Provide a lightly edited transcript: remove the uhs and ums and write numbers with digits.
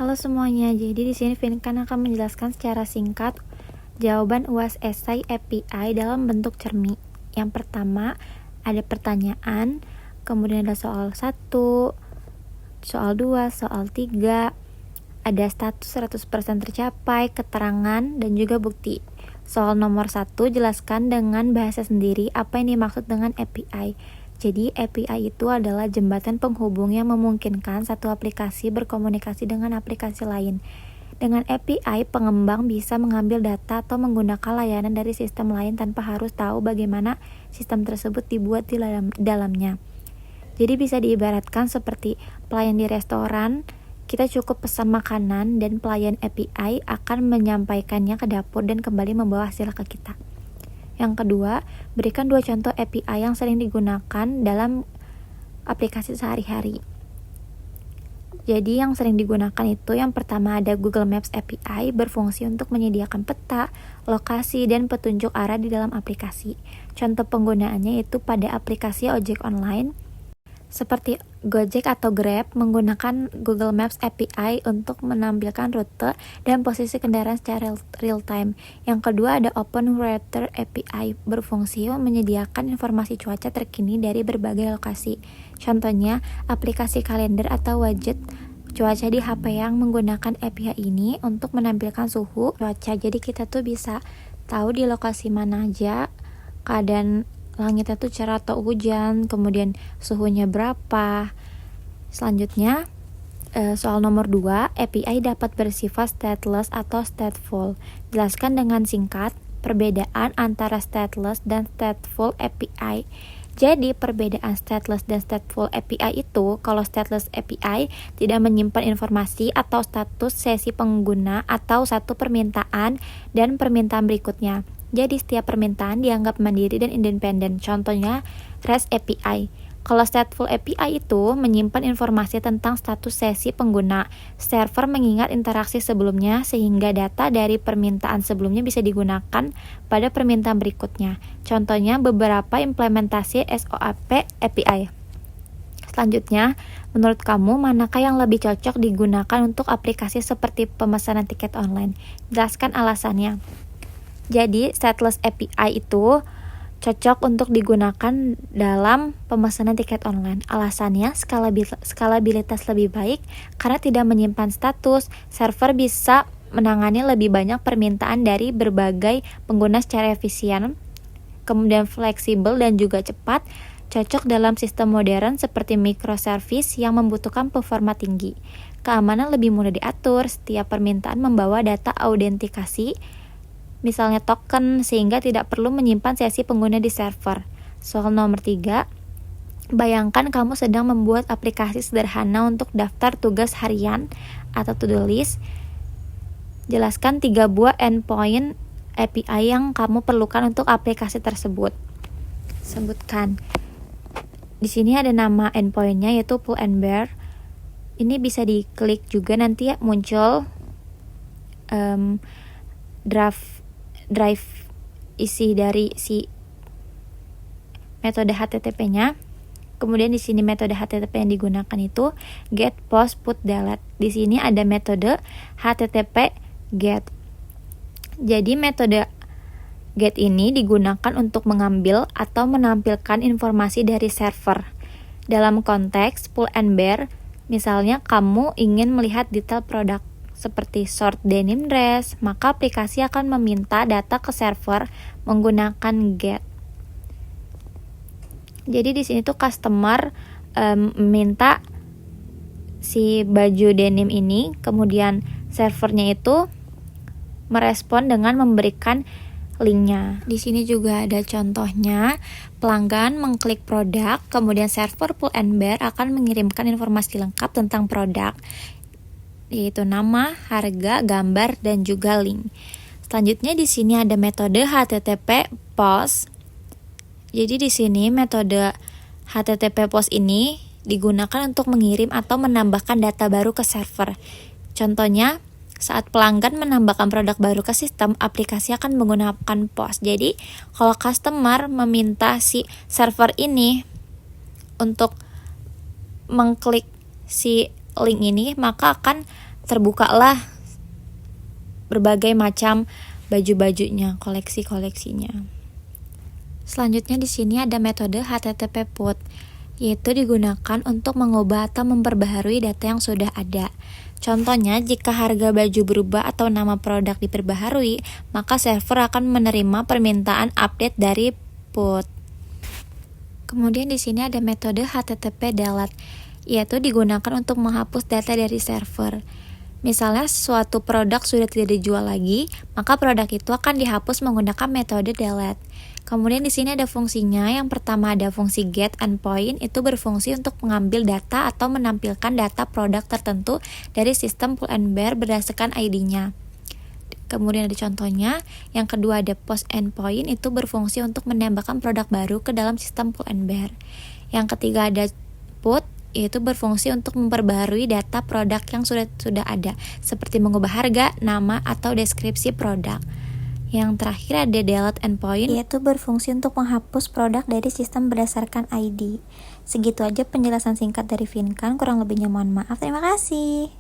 Halo semuanya, jadi di sini Vinkan akan menjelaskan secara singkat jawaban UAS esai API dalam bentuk cermin. Yang pertama, ada pertanyaan, kemudian ada soal 1, soal 2, soal 3, ada status 100% tercapai, keterangan, dan juga bukti. Soal nomor 1, jelaskan dengan bahasa sendiri apa yang dimaksud dengan API. Jadi, API itu adalah jembatan penghubung yang memungkinkan satu aplikasi berkomunikasi dengan aplikasi lain. Dengan API, pengembang bisa mengambil data atau menggunakan layanan dari sistem lain tanpa harus tahu bagaimana sistem tersebut dibuat di dalamnya. Jadi bisa diibaratkan seperti pelayan di restoran, kita cukup pesan makanan dan pelayan API akan menyampaikannya ke dapur dan kembali membawa hasil ke kita. Yang kedua, berikan 2 contoh API yang sering digunakan dalam aplikasi sehari-hari. Jadi yang sering digunakan itu yang pertama ada Google Maps API berfungsi untuk menyediakan peta, lokasi, dan petunjuk arah di dalam aplikasi. Contoh penggunaannya itu pada aplikasi ojek online seperti Gojek atau Grab menggunakan Google Maps API untuk menampilkan rute dan posisi kendaraan secara real time. Yang kedua ada Open Weather API berfungsi menyediakan informasi cuaca terkini dari berbagai lokasi. Contohnya aplikasi kalender atau widget cuaca di HP yang menggunakan API ini untuk menampilkan suhu cuaca. Jadi kita tuh bisa tahu di lokasi mana aja keadaan langitnya tuh cerah atau hujan, kemudian suhunya berapa. Selanjutnya, soal nomor 2, API dapat bersifat stateless atau stateful. Jelaskan dengan singkat perbedaan antara stateless dan stateful API. Jadi, perbedaan stateless dan stateful API itu, kalau stateless API tidak menyimpan informasi atau status sesi pengguna atau satu permintaan dan permintaan berikutnya. Jadi setiap permintaan dianggap mandiri dan independen. Contohnya REST API. Kalau stateful API itu menyimpan informasi tentang status sesi pengguna. Server mengingat interaksi sebelumnya sehingga data dari permintaan sebelumnya bisa digunakan pada permintaan berikutnya. Contohnya beberapa implementasi SOAP API. Selanjutnya, menurut kamu manakah yang lebih cocok digunakan untuk aplikasi seperti pemesanan tiket online? Jelaskan alasannya. Jadi, stateless API itu cocok untuk digunakan dalam pemesanan tiket online. Alasannya, skalabilitas lebih baik karena tidak menyimpan status. Server bisa menangani lebih banyak permintaan dari berbagai pengguna secara efisien, kemudian fleksibel dan juga cepat. Cocok dalam sistem modern seperti microservice yang membutuhkan performa tinggi. Keamanan lebih mudah diatur. Setiap permintaan membawa data autentikasi, misalnya token, sehingga tidak perlu menyimpan sesi pengguna di server. Soal nomor 3, bayangkan kamu sedang membuat aplikasi sederhana untuk daftar tugas harian atau to-do list. Jelaskan 3 buah endpoint API yang kamu perlukan untuk aplikasi tersebut. Sebutkan. Di sini ada nama endpointnya yaitu pull and bear. Ini bisa diklik juga nanti ya muncul drive isi dari si metode HTTP-nya. Kemudian di sini metode HTTP yang digunakan itu get, post, put, delete. Di sini ada metode HTTP get. Jadi metode get ini digunakan untuk mengambil atau menampilkan informasi dari server. Dalam konteks pull and bear, misalnya kamu ingin melihat detail produk seperti short denim dress, maka aplikasi akan meminta data ke server menggunakan get. Jadi di sini tuh customer minta si baju denim ini, kemudian servernya itu merespon dengan memberikan linknya. Di sini juga ada contohnya, pelanggan mengklik produk, kemudian server pull and bear akan mengirimkan informasi lengkap tentang produk, yaitu nama, harga, gambar, dan juga link. Selanjutnya di sini ada metode HTTP POST. Jadi di sini metode HTTP POST ini digunakan untuk mengirim atau menambahkan data baru ke server. Contohnya, saat pelanggan menambahkan produk baru ke sistem, aplikasi akan menggunakan POST. Jadi, kalau customer meminta si server ini untuk mengklik si link ini, maka akan terbukalah berbagai macam baju-bajunya, koleksi-koleksinya. Selanjutnya di sini ada metode HTTP put, yaitu digunakan untuk mengubah atau memperbaharui data yang sudah ada. Contohnya, jika harga baju berubah atau nama produk diperbaharui, maka server akan menerima permintaan update dari put. Kemudian di sini ada metode HTTP delete, yaitu digunakan untuk menghapus data dari server. Misalnya suatu produk sudah tidak dijual lagi, maka produk itu akan dihapus menggunakan metode delete. Kemudian di sini ada fungsinya. Yang pertama ada fungsi get endpoint, itu berfungsi untuk mengambil data atau menampilkan data produk tertentu dari sistem pull and bear berdasarkan ID-nya. Kemudian ada contohnya. Yang kedua ada post endpoint, itu berfungsi untuk menambahkan produk baru ke dalam sistem pull and bear. Yang ketiga ada put, yaitu berfungsi untuk memperbaharui data produk yang sudah ada, seperti mengubah harga, nama, atau deskripsi produk. Yang terakhir ada delete endpoint, yaitu berfungsi untuk menghapus produk dari sistem berdasarkan ID. Segitu aja penjelasan singkat dari Finkan, kurang lebihnya mohon maaf. Terima kasih.